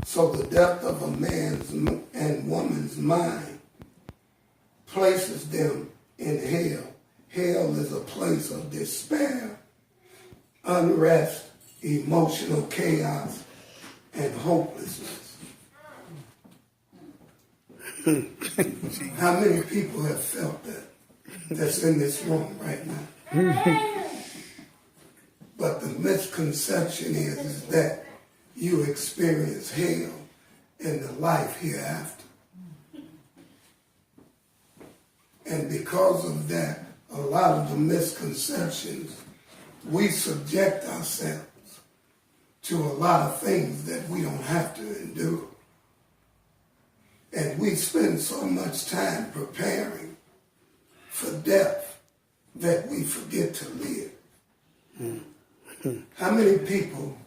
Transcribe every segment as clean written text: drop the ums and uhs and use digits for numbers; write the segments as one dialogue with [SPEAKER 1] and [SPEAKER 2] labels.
[SPEAKER 1] So the depth of a man's and woman's mind places them in hell. Hell is a place of despair, unrest, emotional chaos, and hopelessness. How many people have felt that? That's in this room right now. But the misconception is that you experience hell in the life hereafter. And because of that, a lot of the misconceptions, we subject ourselves to a lot of things that we don't have to endure. And we spend so much time preparing for death that we forget to live. How many people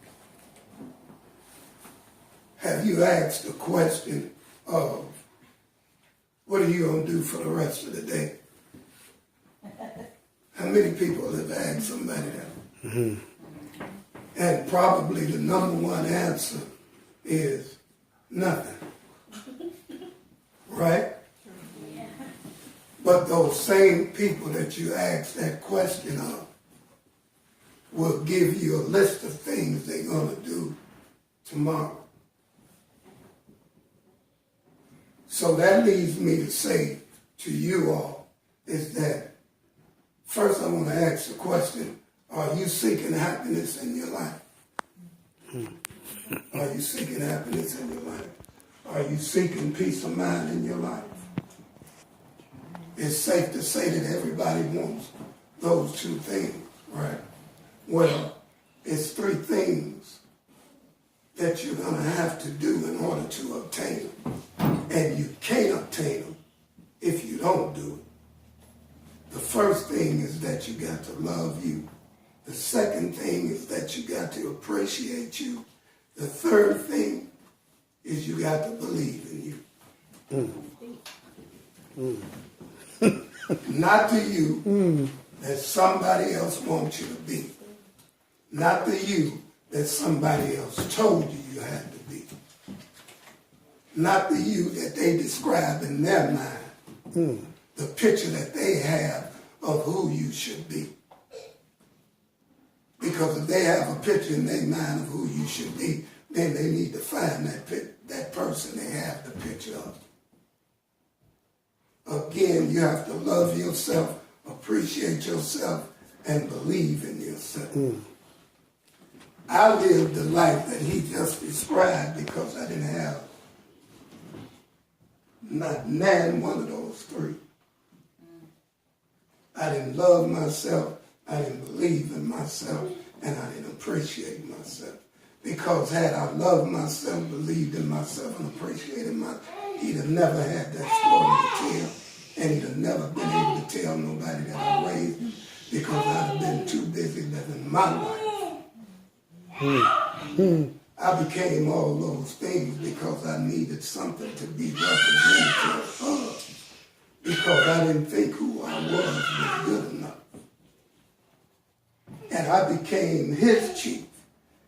[SPEAKER 1] have you asked the question of, what are you going to do for the rest of the day? How many people have asked somebody that? And probably the number one answer is nothing. Right? But those same people that you ask that question of will give you a list of things they're going to do tomorrow. So that leads me to say to you all is that first I want to ask the question, are you seeking happiness in your life? Are you seeking happiness in your life? Are you seeking peace of mind in your life? It's safe to say that everybody wants those two things, right? Well, it's three things that you're going to have to do in order to obtain them. And you can't obtain them if you don't do it. The first thing is that you got to love you. The second thing is that you got to appreciate you. The third thing is you got to believe in you. Not the you that somebody else wants you to be. Not the you that somebody else told you you had to be. Not the you that they describe in their mind. The picture that they have of who you should be. Because if they have a picture in their mind of who you should be, then they need to find that person they have the picture of. Again, you have to love yourself, appreciate yourself, and believe in yourself. I lived the life that he just described because I didn't have not one of those three. I didn't love myself, I didn't believe in myself, and I didn't appreciate myself. Because had I loved myself, believed in myself, and appreciated myself, he'd have never had that story to tell, and he'd have never been able to tell nobody that I raised him, because I'd have been too busy living my life. I became all those things because I needed something to be representative of, because I didn't think who I was good enough. And I became his chief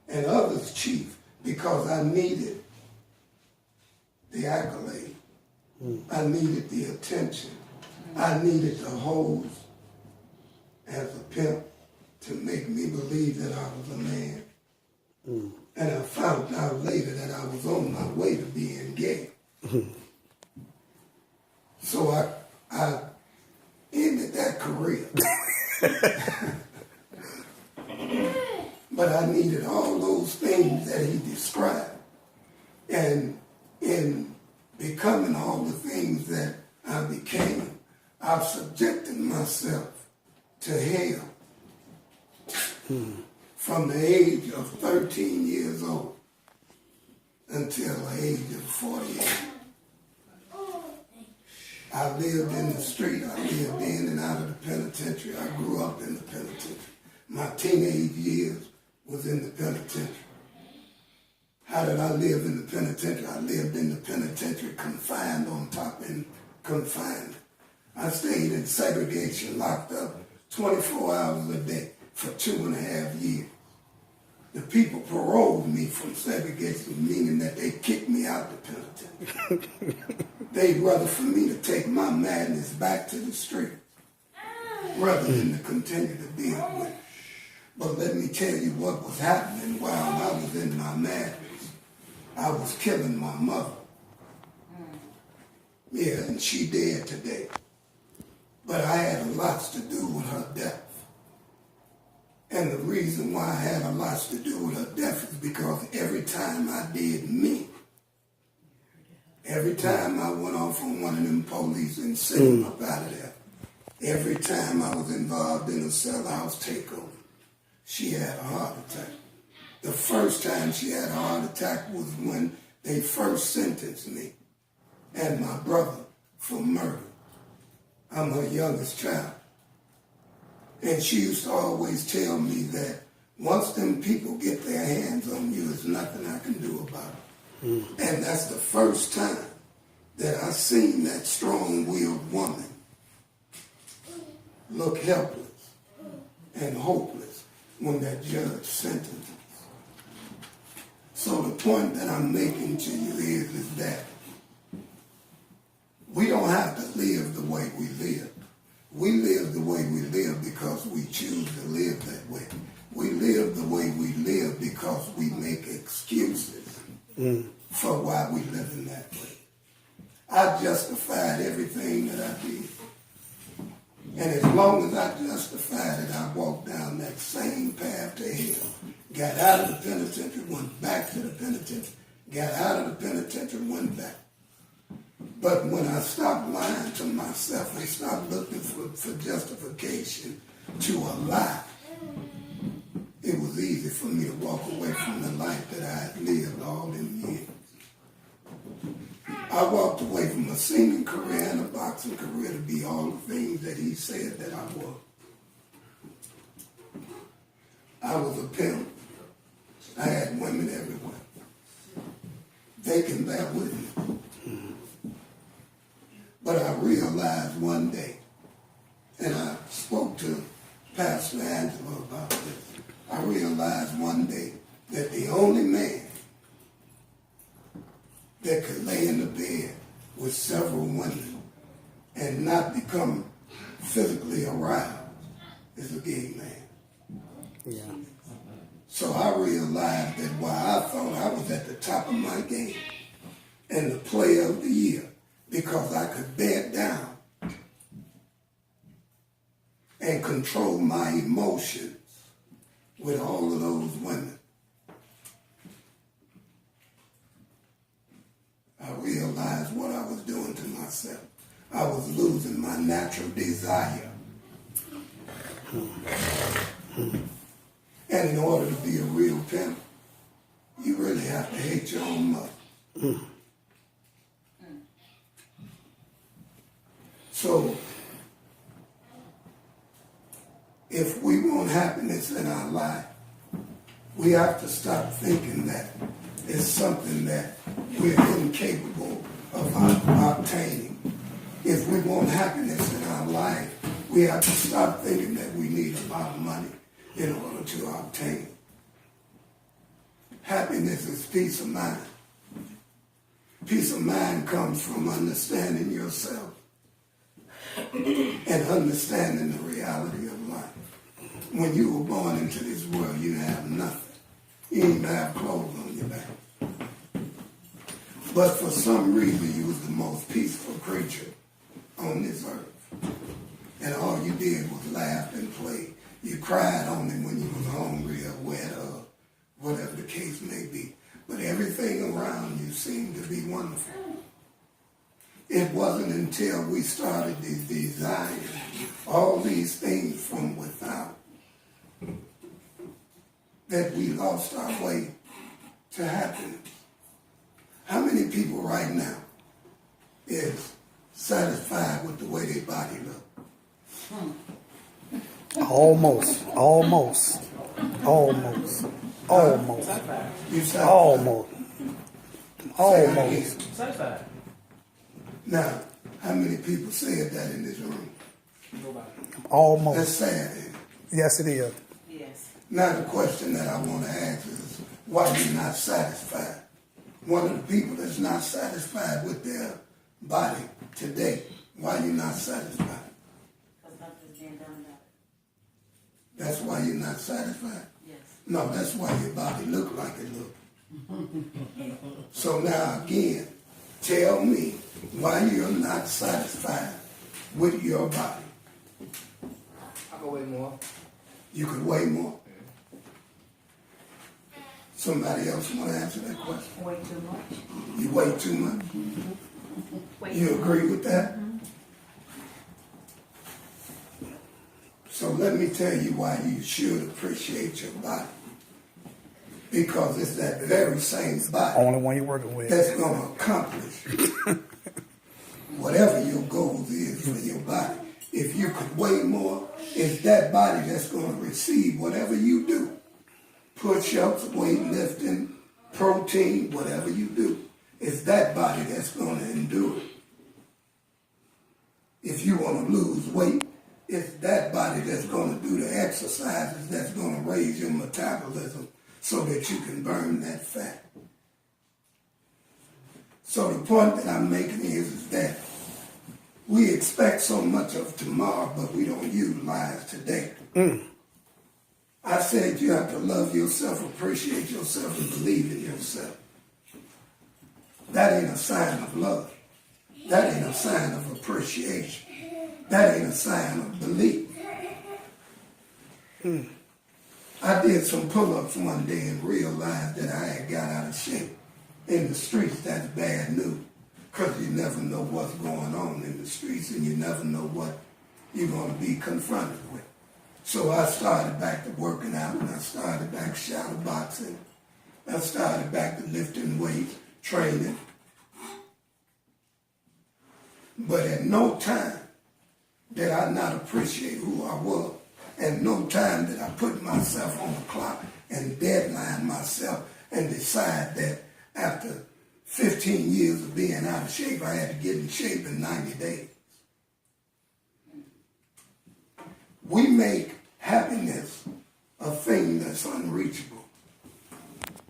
[SPEAKER 1] and others' chief because I needed the accolade. I needed the attention. I needed the hose as a pimp to make me believe that I was a man. And I found out later that I was on my way to being gay. So I ended that career. But I needed all those things that he described. And in becoming all the things that I became, I've subjected myself to hell from the age of 13 years old until the age of 48. I lived in the street. I lived in and out of the penitentiary. I grew up in the penitentiary. My teenage years was in the penitentiary. How did I live in the penitentiary? I lived in the penitentiary confined on top and confined. I stayed in segregation, locked up 24 hours a day for 2.5 years. The people paroled me from segregation meaning that they kicked me out the penitentiary. They'd rather for me to take my madness back to the street rather than to continue to deal with it. But let me tell you what was happening while I was in my madness. I was killing my mother. Yeah, and she dead today. But I had a lot to do with her death. And the reason why I had a lot to do with her death is because every time I did me, every time I went off on one of them police and sent them up out of there, every time I was involved in a cell house takeover, she had a heart attack. The first time she had a heart attack was when they first sentenced me and my brother for murder. I'm her youngest child. And she used to always tell me that once them people get their hands on you, there's nothing I can do about it. And that's the first time that I seen that strong-willed woman look helpless and hopeless when that judge sentenced us. So the point that I'm making to you is that we don't have to live the way we live. We live the way we live because we choose to live that way. We live the way we live because we make excuses for why we live in that way. I justified everything that I did. And as long as I justified it, I walked down that same path to hell. Got out of the penitentiary, went back to the penitentiary. Got out of the penitentiary, went back. But when I stopped lying to myself and stopped looking for justification to a lie, it was easy for me to walk away from the life that I had lived all them years. I walked away from a singing career and a boxing career to be all the things that he said that I was. I was a pimp. I had women everywhere. They can bear with me. But I realized one day, and I spoke to Pastor Angela about this, I realized one day that the only man that could lay in the bed with several women and not become physically aroused is a gay man.
[SPEAKER 2] Yeah.
[SPEAKER 1] So I realized that while I thought I was at the top of my game and the player of the year, because I could bear down and control my emotions with all of those women, I realized what I was doing to myself. I was losing my natural desire. And in order to be a real pimp, you really have to hate your own mother. So, if we want happiness in our life, we have to stop thinking that it's something that we're incapable of obtaining. If we want happiness in our life, we have to stop thinking that we need a lot of money in order to obtain it. Happiness is peace of mind. Peace of mind comes from understanding yourself and understanding the reality of life. When you were born into this world, you have nothing. You didn't even have clothes on your back. But for some reason, you was the most peaceful creature on this earth. And all you did was laugh and play. You cried only when you was hungry or wet or whatever the case may be. But everything around you seemed to be wonderful. It wasn't until we started to desire all these things from without that we lost our way to happiness. How many people right now is satisfied with the way their body look?
[SPEAKER 2] Almost.
[SPEAKER 1] You satisfied?
[SPEAKER 2] Almost.
[SPEAKER 3] Satisfied.
[SPEAKER 1] Now, how many people said that in this room?
[SPEAKER 3] Nobody.
[SPEAKER 2] Almost.
[SPEAKER 1] That's sad, ain't it?
[SPEAKER 2] Yes, it is.
[SPEAKER 4] Yes.
[SPEAKER 1] Now the question that I want to ask is, why are you not satisfied? one of the people that's not satisfied with their body today. Why you not satisfied?
[SPEAKER 2] Because nothing's being done about it.
[SPEAKER 1] That's why you're not satisfied?
[SPEAKER 2] Yes.
[SPEAKER 1] No, that's why your body look like it look. So now again, tell me why you're not satisfied with your body.
[SPEAKER 3] I can weigh more.
[SPEAKER 1] You could weigh more. Somebody else want to answer that question?
[SPEAKER 2] Way too much.
[SPEAKER 1] You weigh too much?
[SPEAKER 2] Way
[SPEAKER 1] You
[SPEAKER 2] too
[SPEAKER 1] agree
[SPEAKER 2] much.
[SPEAKER 1] with that? So let me tell you why you should appreciate your body. Because it's that very same body
[SPEAKER 4] Only one you're working with.
[SPEAKER 1] that's going to accomplish whatever your goals is for your body. If you could weigh more, it's that body that's going to receive whatever you do. Push-ups, weightlifting, protein, whatever you do. It's that body that's going to endure it. If you want to lose weight, it's that body that's going to do the exercises that's going to raise your metabolism so that you can burn that fat. So the point that I'm making is that we expect so much of tomorrow, but we don't utilize today. I said you have to love yourself, appreciate yourself, and believe in yourself. That ain't a sign of love. That ain't a sign of appreciation. That ain't a sign of belief. I did some pull-ups one day and realized that I had got out of shape. In the streets, that's bad news, because you never know what's going on in the streets and you never know what you're going to be confronted with. So I started back to working out, and I started back shadow boxing. I started back to lifting weights, training. But at no time did I not appreciate who I was. And no time did I put myself on the clock and deadline myself and decide that after 15 years of being out of shape, I had to get in shape in 90 days. We make happiness a thing that's unreachable.